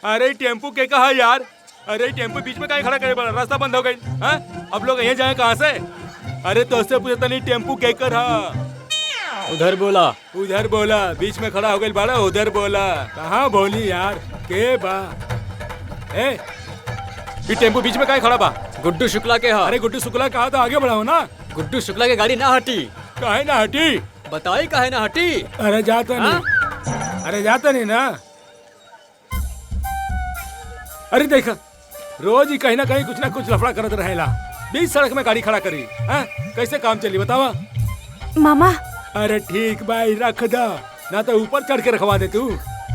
अरे टेम्पू के कहा यार? अरे टेम्पू बीच में कहीं खड़ा करे बड़ा, रास्ता बंद हो गई। हाँ अब लोग यहाँ जाए कहाँ से? अरे तो उससे पूछता नहीं टेम्पू के कर उधर बोला। उधर बोला, बीच में खड़ा हो गई बड़ा, उधर बोला। कहाँ बोली यार के बा? ए ये टेम्पू बीच में कहीं खड़ा बा? गुड्डू शुक्ला के हाँ। अरे गुड्डू शुक्ला कहा तो आगे बढ़ाओ ना। गुड्डू शुक्ला की गाड़ी ना हटी। काहे ना हटी? बताई काहे ना हटी? अरे जाता नहीं, अरे जाता नहीं ना। अरे देखा रोज ही कहीं ना कहीं कुछ ना कुछ लफड़ा करत रहेला। बीच सड़क में गाड़ी खड़ा करी, हाँ कैसे काम चली बतावा? मामा अरे ठीक भाई रख दा, ना तो ऊपर चढ़ के रखवा दे तू।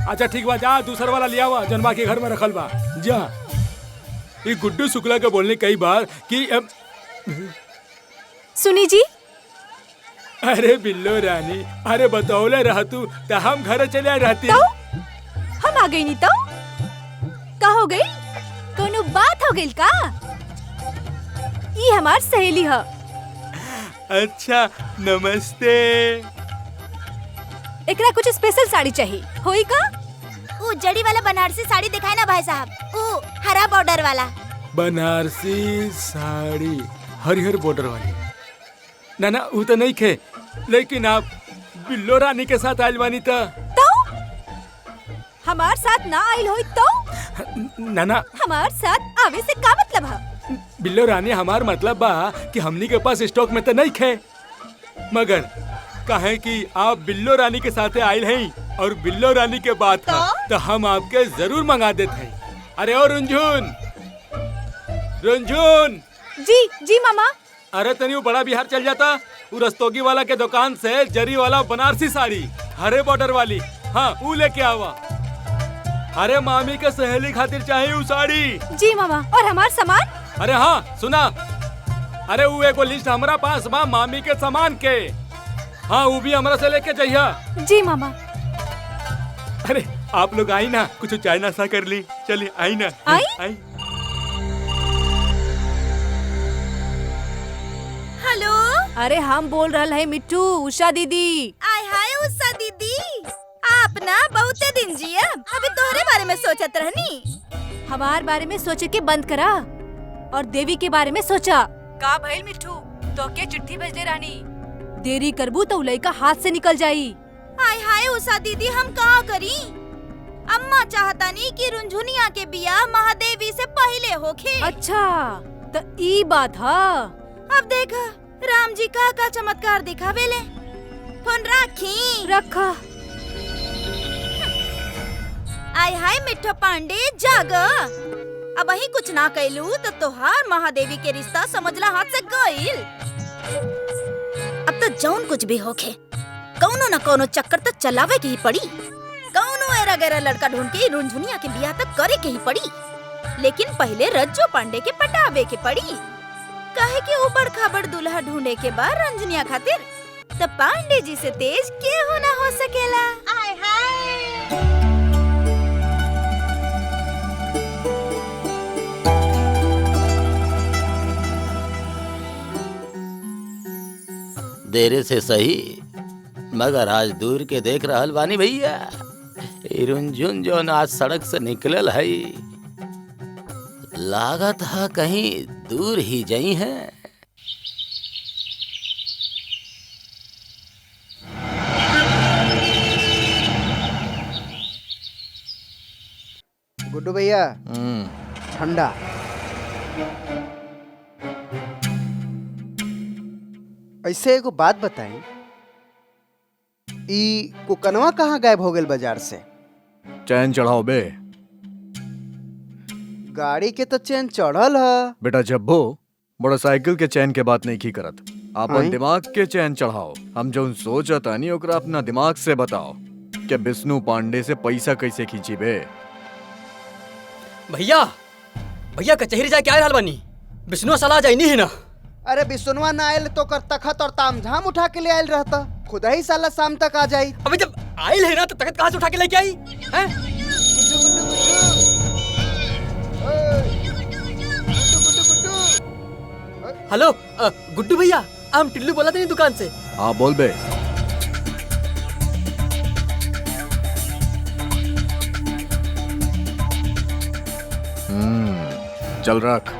अच्छा ठीक बा, जा दूसरा वाला लिया हुआ जनवा के घर में रखल बा। जा ये गुड्डू शुक्ला के बोलने कई बार कि सुनी जी। अरे बिल्लो रानी, अरे बतौले रह तू तो हम घर चले रहती। तो हम आ गई नहीं तो का हो गई? कोनो बात हो गई का? ये हमार सहेली है। अच्छा नमस्ते। एकरा कुछ स्पेशल साड़ी चाहिए होई का? वो जड़ी वाला बनारसी साड़ी दिखाए ना भाई साहब, वो हरा बॉर्डर वाला। बनारसी साड़ी हरिहर बॉर्डर वाली? ना ना वो तो नहीं खे, लेकिन आप बिल्लो रानी के साथ आयल बानी तो हमार साथ ना आइल होई तो? ना ना हमार साथ आवे से का मतलब है? बिल्लो रानी हमार मतलब बा कि हमनी के पास स्टॉक में तो नहीं खे, मगर कहे कि आप बिल्लो रानी के साथ आयल हैं और बिल्लो रानी के बात तो हम आपके जरूर मंगा देते हैं। अरे और रुंझुन रुंझुन। जी जी मामा। अरे तनी वो बड़ा बिहार चल जाता, वो रस्तोगी वाला के दुकान से जरी वाला बनारसी साड़ी हरे बॉर्डर वाली, हाँ वो लेके आवा। अरे मामी के सहेली खातिर चाहिए वो साड़ी। जी मामा। और हमार सामान? अरे हाँ सुना, अरे वो एगो लिस्ट हमारा पास बा मामी के सामान के, हाँ वो भी हमरा से लेके जाइए। जी मामा। अरे आप लोग आई ना, कुछ चाय नाश्ता कर ली, चलिए आई ना। आई? हेलो। अरे हम बोल रहा है मिट्टू, उषा दीदी। आय हाय उषा दीदी, आप ना बहुते दिन जिया, अभी तोहरे बारे में सोचत रहनी। हमार बारे में सोचे के बंद करा और देवी के बारे में सोचा। का भइल मिट्टू? तो के चिट्ठी भेजले रानी, देरी करबू तो लइका हाथ से निकल जाई। आय हाय उषा दीदी, हम कहाँ करी? अम्मा चाहता नहीं कि रुंझुनिया के बियाह महादेवी से पहले होखे। अच्छा तो ई बात है। अब देखा राम जी का चमत्कार दिखावेले। फोन राखी? रखा। आय हाय मिठो पांडे जाग, अब ही कुछ ना कैलू तो तोहार महादेवी के रिश्ता समझला हाथ से गईल। अब तो जौन कुछ भी होखे, कौनो न कौनो चक्कर तो चलावे के ही पड़ी। कौनो एरा गैरा लड़का ढूंढ के रुंझुनिया के बियाह तक करे के ही पड़ी, लेकिन पहले रज्जो पांडे के पटावे के पड़ी। काहे कि ऊपर खबर दूल्हा ढूंढे के बाद रंजनिया खातिर, तो पांडे जी से तेज केहू ना हो सकेला। आय हाय। देरे से सही, मगर आज दूर के देख रहल बानी भैया, रुंझुन जो आज सड़क से निकलल है, लागत है कहीं दूर ही जई है। गुड्डू भैया ठंडा। ऐसे एगो बात बताई, ई कुकनवा कहाँ गायब हो गए बाजार से? चैन चढ़ाओ बे। गाड़ी के तो चैन चढ़ल है बेटा जब्बो, मोटरसाइकिल के चैन के बात नहीं की करत, अपन हैं? दिमाग के चैन चढ़ाओ। हम जो सोचत आनी ओकरा अपना दिमाग से बताओ कि विष्णु पांडे से पैसा कैसे खींची बे। भैया भैया कचहरी जाके आए रहल बानी, विष्णु साला जाइनी ही ना। अरे बिसुनवा ना आयल तो कर तखत और तामझाम उठा के ले आयल रहता, खुदा ही साला शाम तक आ जाई। अबे जब आयल है ना तो तखत कहाँ से उठा के लेके आई हैं? हेलो गुड्डू भैया, हम टिल्लू बोला था दुकान से। हाँ बोल बे। चल रख।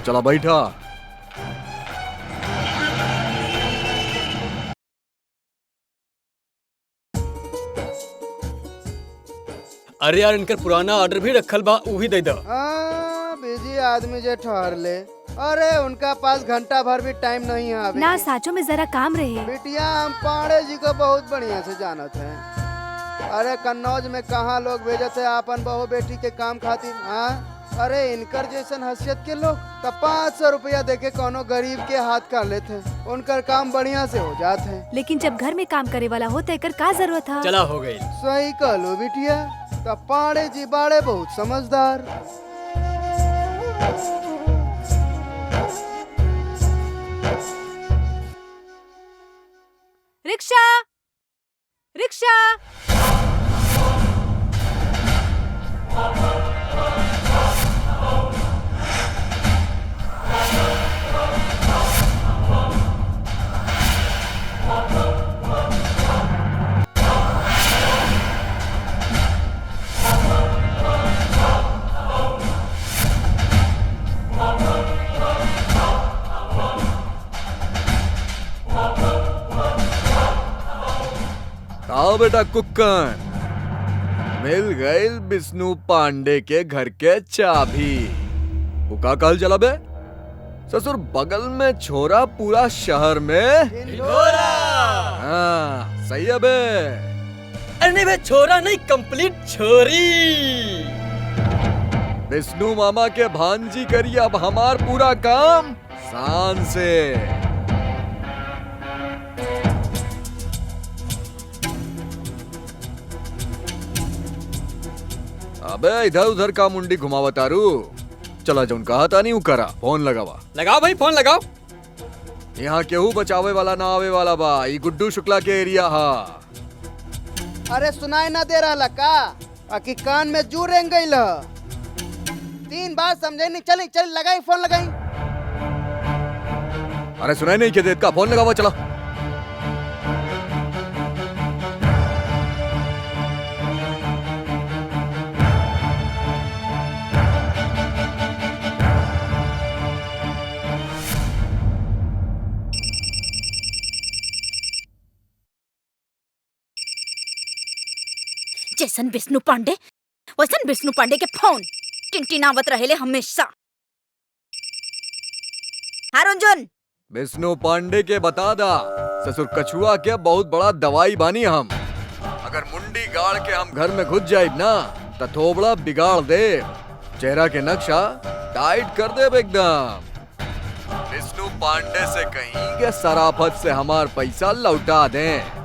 चला बैठा। अरे यार इनकर पुराना ऑर्डर भी रखल बा, ऊ भी दे दो। बिजी आदमी जे ठहर ले। अरे उनका पास घंटा भर भी टाइम नहीं है अभी। ना साचो में जरा काम रहे। बिटिया हम पांडे जी को बहुत बढ़िया से जानत हैं। अरे कन्नौज में कहाँ लोग भेजत है अपन बहू बेटी के काम खातिर। हाँ अरे इनकर जैसन हैसियत के लोग तब 500 रुपया देके कोनो गरीब के हाथ कर लेते हैं। उनकर काम बढ़िया से हो जाते हैं। लेकिन जब घर में काम करे वाला हो तो एकर का जरूरत है? चला हो गई। सही कहलो बिटिया, तब पांडे जी बाड़े बहुत समझदार। Rickshaw rickshaw. आओ बेटा कुक्कन, मिल गई विष्णु पांडे के घर के चाबी। वो का कहल चला बे? ससुर बगल में छोरा पूरा शहर में हाँ सही है बे। अरे नहीं बे, छोरा नहीं, कंप्लीट छोरी। विष्णु मामा के भांजी करिए अब हमार पूरा काम शान से। अबे इधर उधर का मुंडी घुमावा तारू। चला जौन कहा था नहीं करा। फोन लगावा। लगाओ भाई, फोन लगाओ। यहाँ केहू बचावे वाला ना आवे वाला बा। ई गुड्डू शुक्ला के एरिया हा। अरे सुनाई ना दे रहा का? आखिर कान में जू रेंग गई। 3 बार समझे नहीं। चल चल लगाई फोन लगाई। अरे सुनाई नहीं के देत का? फोन लगावा चला। जैसन विष्णु पांडे वैसन विष्णु पांडे के फोन टिंटिनावत रहेले हमेशा। हाँ रंजन, विष्णु पांडे के बता दा ससुर कछुआ के बहुत बड़ा दवाई बानी हम। अगर मुंडी गाड़ के हम घर में घुस जाइब ना तो थोबड़ा बिगाड़ दे। चेहरा के नक्शा टाइट कर दे एकदम। विष्णु पांडे से कहीं के सराफत से हमार पैसा लौटा दें।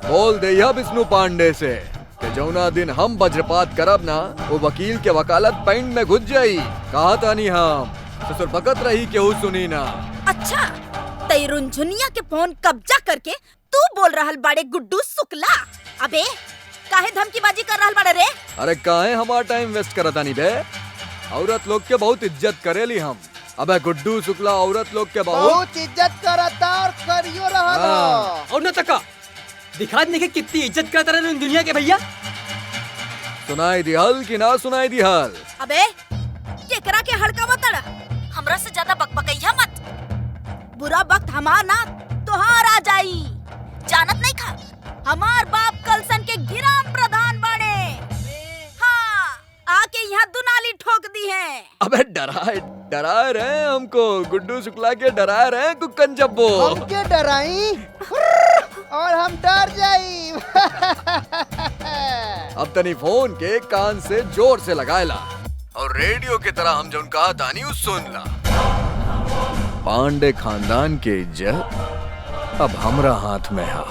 बोल दे यह विष्णु पांडे से कि जौना दिन हम वज्रपात करब ना वो वकील के वकालत पैंट में घुस जाई। कहा तानी हम ससुर बकत रही केहू सुनी ना। अच्छा तई रुंझुनिया के फोन कब्जा करके तू बोल रहल बाड़े गुड्डू शुक्ला। अबे काहे धमकीबाजी कर रहल बाड़े रे? अरे काहे हमार टाइम वेस्ट करत तानी बे? औरत लोग के बहुत इज्जत करेली हम। अबे गुड्डू शुक्ला औरत लोग के बहुत इज्जत करता और करियो रहा। और न तका दिखा दे कि कितनी इज्जत करता रहे दुनिया के भैया। सुनाई दिहल कि ना सुनाई दिहल? अबे केकरा के हड़कावा तड़ा? हमरा से ज्यादा बकबकैया मत। बुरा वक्त हमार ना तोहार आ जाई। जानत नहीं खा हमार बाप कलसन के गिराम प्रधान बने। हाँ आके यहाँ दुनाली ठोक दी है। अबे डरा रहे हमको। गुड्डू शुक्ला के डरा रहे कुक्कन जब्बो। हमके डराई और हम डर जाई। अब तनी फोन के कान से जोर से लगाएला और रेडियो की तरह हम जो कहा तानी उस सुन ला। पांडे खानदान के इज्जत अब हमरा हाथ में है।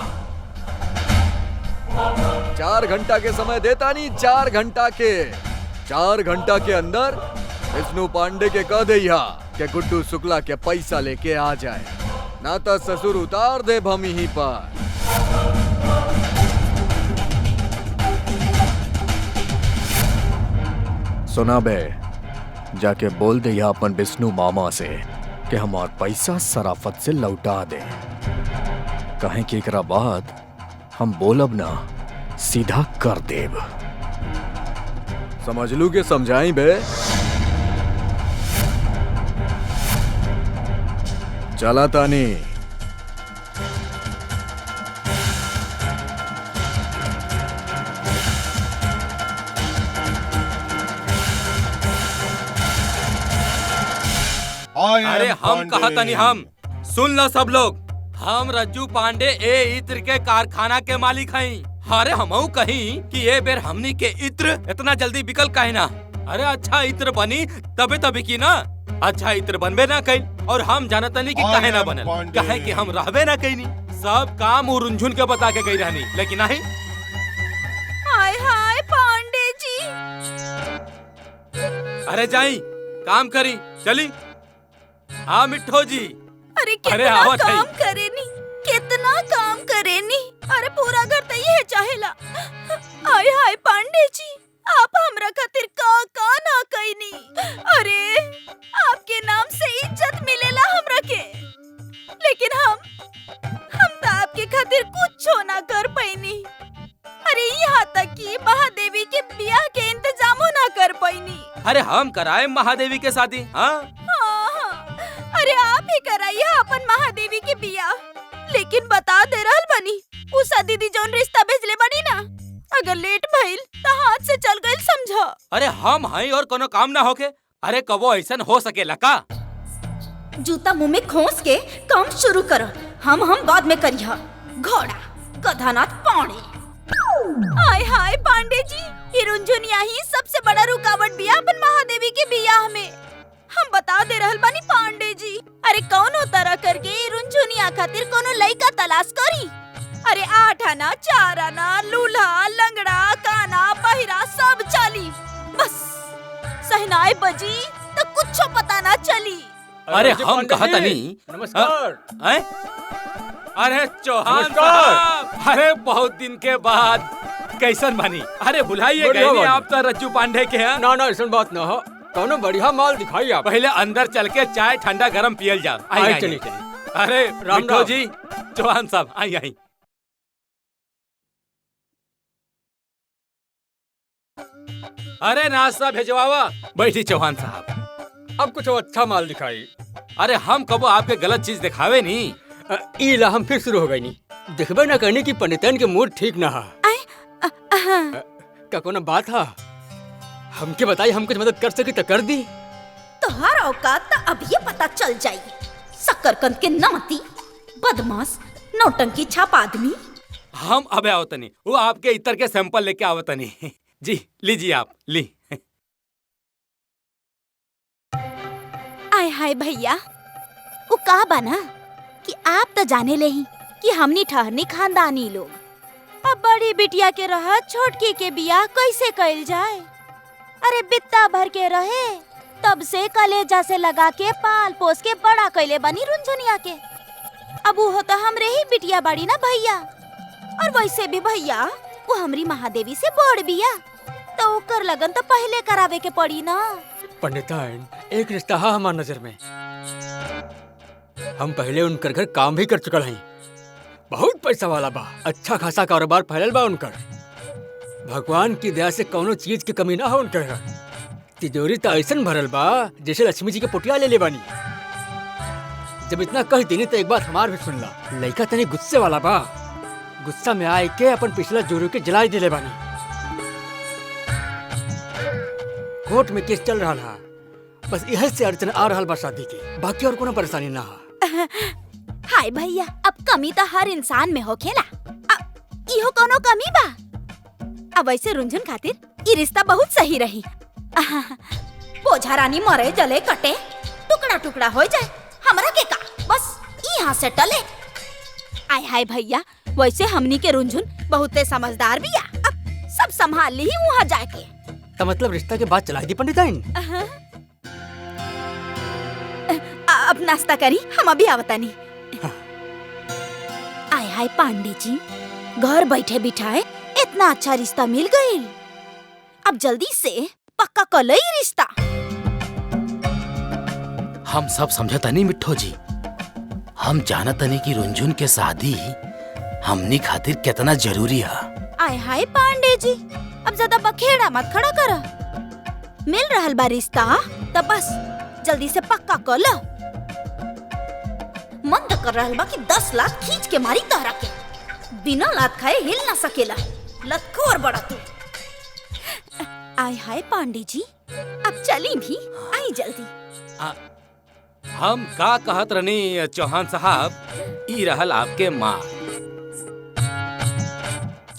4 घंटा के समय देता नहीं। 4 घंटा के अंदर विष्णु पांडे के कह दे कि गुड्डू शुक्ला के पैसा लेके आ जाए, ना तो ससुर उतार दे हम यहीं पर। सुना बे, जाके बोल दे अपन विष्णु मामा से कि हमार पैसा सराफत से लौटा दे। कहें कि एकरा बाद हम बोलब ना सीधा कर देब। समझ लू के समझाई बे। चला तानी। अरे हम कहा तनी हम सुन लो सब लोग, हम रज्जू पांडे ए इत्र के कारखाना के मालिक हई। अरे हमऊ कहीं कि ये बेर हमनी के इत्र इतना जल्दी बिकल काहे ना। अरे अच्छा इत्र बनी तबे तभी की ना, अच्छा इत्र बनबे ना कहीं। और हम जानत नहीं कि काहे ना बनल, काहे कि हम रहबे ना कहीं। सब काम उ रुंझुन के बता के गई रहनी, लेकिन नहीं। हाय हाय पांडे जी। अरे जाई काम करी चली। हाँ मिट्ठो जी। अरे अरे कितना आवत हई। काम करेनी, कितना काम करेनी। अरे पूरा घर तो ये चाहेला। हाय हाय पांडे जी, आप हमरा खातिर का ना कईनी। अरे आपके नाम से इज्जत मिलेला हमरा के, लेकिन हम तो आपके खातिर कुछ ना कर पैनी। अरे यहाँ तक कि महादेवी के ब्याह के इंतजामो ना कर पैनी। अरे हम कराए महादेवी के शादी। हाँ हाँ, अरे आप ही कराइए अपन महादेवी के बियाह। लेकिन बता दे रहल बनी, उषा दीदी जौन रिश्ता भेजले बनी ना, अगर लेट भइल तो हाथ से चल गइल समझो। अरे हम हई और कोनो काम ना होके। अरे कबो ऐसन हो सकेला का? जूता मुंह में खोस के काम शुरू करो। हम बाद में करिया। घोड़ा गधानाथ पांडे। हाय हाय पांडे जी, ये रुंझुनिया ही सबसे बड़ा रुकावट बिया अपन महादेवी के बियाह में। हम बता दे रहल बानी पांडे जी। अरे कौनो तरह करके ये रुंझुनिया खातिर कोनो लइका तलाश करी। अरे 8 आना 4 आना, लूल्हा लंगड़ा काना बहिरा सब चाली, बस सहनाई बजी तो कुछ पता ना चली। अरे हम कहता नहीं। नमस्कार। अरे चौहान साहब, अरे बहुत दिन के बाद कैसन बनी? अरे बुलाइए बढ़िया गए बनी। आप तो रज्जू पांडे के हैं। ना ऐसा बात ना हो, कौनो बढ़िया माल दिखाई आप। पहले अंदर चल के चाय ठंडा गरम पियल जा। आई चलिए। अरे राम मिट्ठू राम। जी, चौहान साहब आई। अरे नाश्ता भेजवावा। बैठी चौहान साहब। अब कुछ अच्छा माल दिखाई। अरे हम कबो आपके गलत चीज दिखावे नहीं। इला हम फिर शुरू हो गई नहीं। देखबे ना करने की पंडितन के मूड ठीक ना हा। का कोनो बात हा? हमके बताई, हम कुछ मदद कर सकी तो कर दी। तोहार औकात तो अब ये पता चल जाएगी। सक्करकंद के नाती, बदमाश, नौटंकी छाप आदमी। हम अबे आवतनी, वो आपके इतर के सैंपल लेके आवतनी। जी लीजिए आप ली। आय हाय भैया, वो कहा बना कि आप तो जाने ले ही कि हमनी ठहरनी खानदानी लोग। अब बड़ी बिटिया के रह छोटकी के बियाह कैसे कइल जाए? अरे बित्ता भर के रहे, तब से कलेजा से लगा के पाल पोस के बड़ा कैले बनी रुंझुनिया के। अब वो तो हमरे ही बिटिया बड़ी ना भैया। और वैसे भी भैया वो हमरी महादेवी से बड़ बिया, तो ओकर लगन तो पहले करावे के पड़ी ना। पंडिताइन, एक रिश्ता हा हमार नजर में। हम पहले उनकर घर काम भी कर चुकल हई। बहुत पैसा वाला बा, अच्छा खासा कारोबार फैलल बा उनकर। भगवान की दया से कौनो चीज की कमी ना हो उनकर घर। तिजोरी तो ऐसन भरल बा जैसे लक्ष्मी जी के पुटिया ले बानी। जब इतना कह देनी तो एक बात हमार भी सुन ला। लड़का तनी गुस्से वाला बा, गुस्सा में आए के अपन पिछला जोरू के जला दिले बानी। कोर्ट में केस चल रहा है, बस यह से अड़चन आ रहा बा शादी के, बाकी और कोनो परेशानी ना है। हाय भैया, अब कमी तो हर इंसान में होखेला। इहो कोनो कमी बा। अब ऐसे रुंझुन खातिर ये रिश्ता बहुत सही रही। बोझा रानी मरे जले कटे, टुकड़ा टुकड़ा हो जाए, हमरा के का बस यहाँ से टले। आय हाय भैया, वैसे हमनी के रुंझुन बहुते समझदार बिया। अब सब संभाल ली वहाँ जाके। तो मतलब रिश्ता के बाद चला दी पंडिताइन। अब नाश्ता करी, हम अभी आवतानी। आय हाय पांडे जी, घर बैठे बिठाए इतना अच्छा रिश्ता मिल गई। अब जल्दी से पक्का कर लो ये रिश्ता। हम सब समझता नहीं मिट्ठो जी। हम जानत नहीं कि रुंझुन के शादी हमनी खातिर कितना जरूरी है। आय हाय पांडे जी, अब ज्यादा बखेड़ा मत खड़ा करा। मिल रहल बा रिश्ता तब बस जल्दी से पक्का कर लो। मन तो कर रहल बा कि 10 लाख खींच के मारी तहरा के, बिना लात खाए हिल ना सकेला। लतखोर बड़ा तू। आय हाय पांडे जी, अब चली भी आई जल्दी। हम का कहत रहनी चौहान साहब, ई रहल आपके माँ।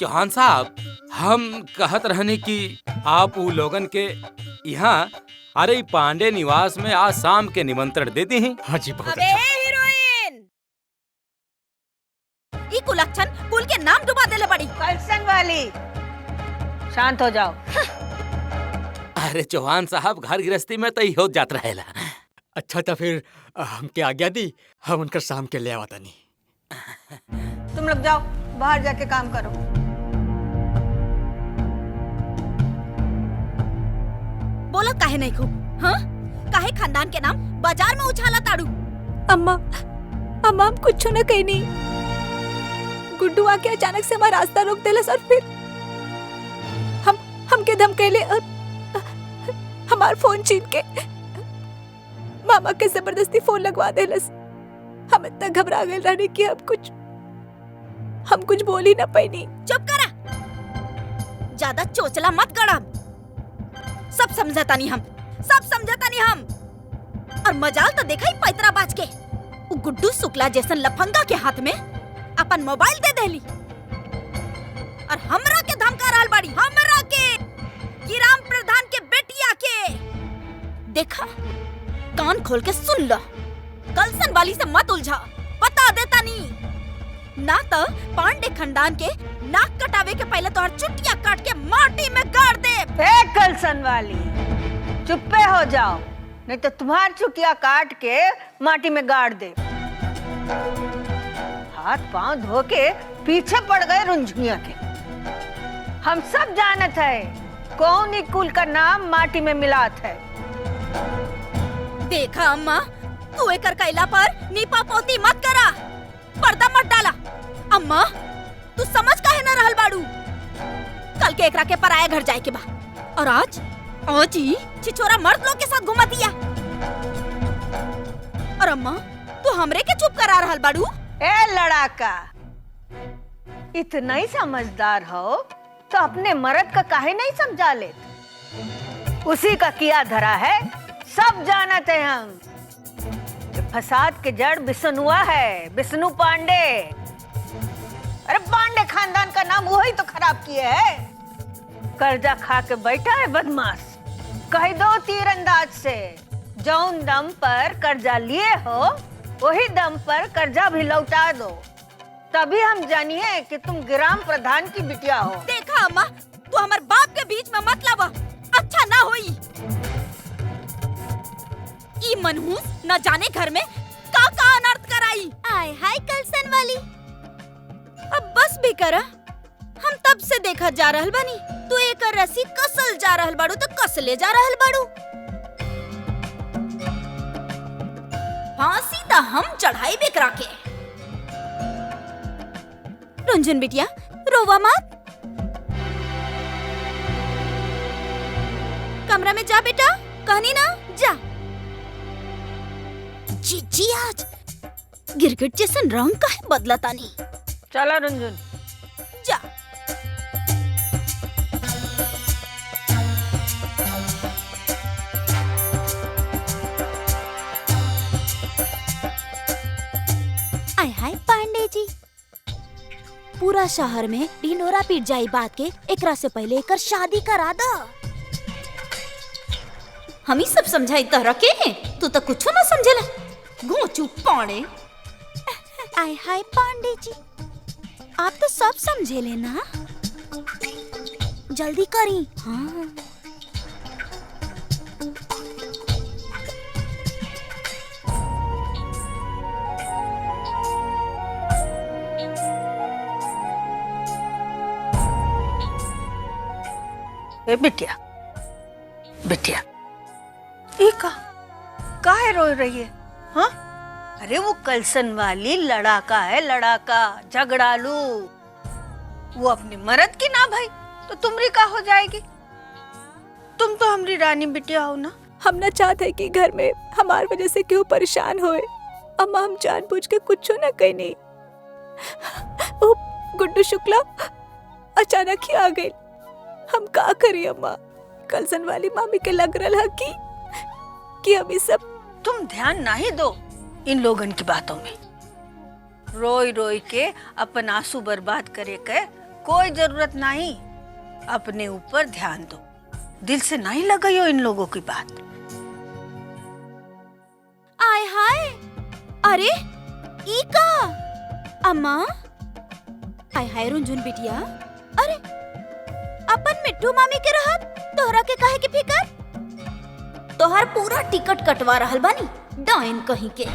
चौहान साहब, हम कहत रहनी कि आप उ लोगन के यहाँ अरे पांडे निवास में आज शाम के निमंत्रण देते हैं। हाँ जी, बहुत अबे हीरोइन, ई कुलक्षण कुल के नाम डुबा देले बड़ी। कलसन वाली, शांत हो जाओ। अरे चौहान साहब, घर गृहस्थी में तो ही हो जात रहेला। अच्छा तो फिर हमके आज्ञा दी, हम उनकर शाम के ले आवता नहीं। तुम लोग जाओ, बाहर जाके काम करो। बोला काहे नहीं खूब? हाँ, काहे खानदान के नाम बाजार में उछाला ताड़ू? अम्मा अम्मा हम कुछ न कही नहीं। गुड्डू आके अचानक से हमारा रास्ता रोक देलस और फिर हमके धमकैले और हमार फोन छीन के मामा के जबरदस्ती फोन लगवा देलस। हम इतना घबरा गए रहने कि हम कुछ बोल ही ना पैनी। चुप करा, ज्यादा चोचला मत गड़ा। सब समझता नहीं हम, सब समझता नहीं हम। और मजाल तो देखा ही पैतरा बाज के वो गुड्डू शुक्ला जैसन लफंगा के हाथ में अपन मोबाइल दे देली और हमरा के धमका रहल बाड़ी। हमरा के, गिराम प्रधान के बेटिया के। देखा, कान खोल के सुन लो, कलसन वाली से मत उलझा। बता देता नहीं ना तो पांडे खानदान के नाक कटावे के पहले तोहर चुटिया काट के माटी में गाड़ दे। ए कलसन वाली, चुप्पे हो जाओ, नहीं तो तुम्हारी चुटिया काट के माटी में गाड़ दे। हाथ पांव धो के पीछे पड़ गए रुंझुनिया के। हम सब जानत है कौन ही कुल का नाम माटी में मिलात है। देखा अम्मा, तू एकर कैला पर नीपा पोती मत करा, पर्दा मत डाला। अम्मा, तू समझ काहे न रहल बाड़ू? कल के एकरा के पराया घर जाए के बा और आज ही छिछोरा मर्द लोग के साथ घुमा दिया। और अम्मा, तू हमरे के चुप करा रहल बाड़ू? ए लड़ाका, इतना ही समझदार हो तो अपने मर्द का काहे नहीं समझा ले? उसी का किया धरा है, सब जानते हैं हम। फसाद के जड़ बिस्नुआ है, बिस्नु पांडे। अरे पांडे खानदान का नाम वही तो खराब किए है। कर्जा खा के बैठा है बदमाश। कह दो तीरंदाज से, जौन दम पर कर्जा लिए हो वही दम पर कर्जा भी लौटा दो, तभी हम जानिए कि तुम ग्राम प्रधान की बिटिया हो। देखा अम्मा, तू हमारे बाप के बीच में मत लावा, अच्छा ना होई। ई मनहूस न जाने घर में का अनर्थ कराई। आय हाय कलसन वाली, अब बस भी करा। हम तब से देखा जा रहल बानी, तू एक रस्सी कसल जा रहल बाड़ू तो कसले जा रहल बाड़ू। फांसी तो हम चढ़ाई बेकरा के। रुंझुन बिटिया, रोवा मत। कमरा में जा बेटा, कहनी ना, जा। जी आज गिरगिट जैसन रंग का है बदलता नहीं। चलो रुंझुन, जा। आय हाय पांडे जी, पूरा शहर में ढिंडोरा पीट जाई बात के एकरा से पहले एकर शादी करा दा। हम ही सब समझाई तहरा के, तू तो कुछ ना समझेला। घोंचू पांडे। आय हाय पांडे जी, आप तो सब समझे लेना। जल्दी करी। हाँ, ए बिटिया, बिटिया, ये काहे रो रही है? हाँ? अरे वो कलसन वाली लड़ाका है, लड़ाका, झगड़ालू। वो अपनी मर्द की ना भाई तो तुमरी का हो जाएगी। तुम तो हमारी रानी बिटिया हो ना। हम ना चाहते कि घर में हमार वजह से क्यों परेशान होए। अम्मा हम जानबूझ के कुछ ना कहीं नहीं। ओ गुड्डू शुक्ला अचानक ही आ गई। हम का करी अम्मा? कलसन वाली मामी के लग रहा कि अभी सब। तुम ध्यान नहीं दो इन लोगन की बातों में। रोई रोई के अपन आंसू बर्बाद करे के कोई जरूरत नहीं। अपने ऊपर ध्यान दो। दिल से नहीं लगाइयो इन लोगों की बात। आय हाय, अरे ई का अम्मा? आय हाय रुंझुन बिटिया, अरे अपन मिट्टू मामी के रहत तोहरा के काहे के फिकर? तोहर पूरा टिकट कटवा रहल बानी डाइन कहीं के।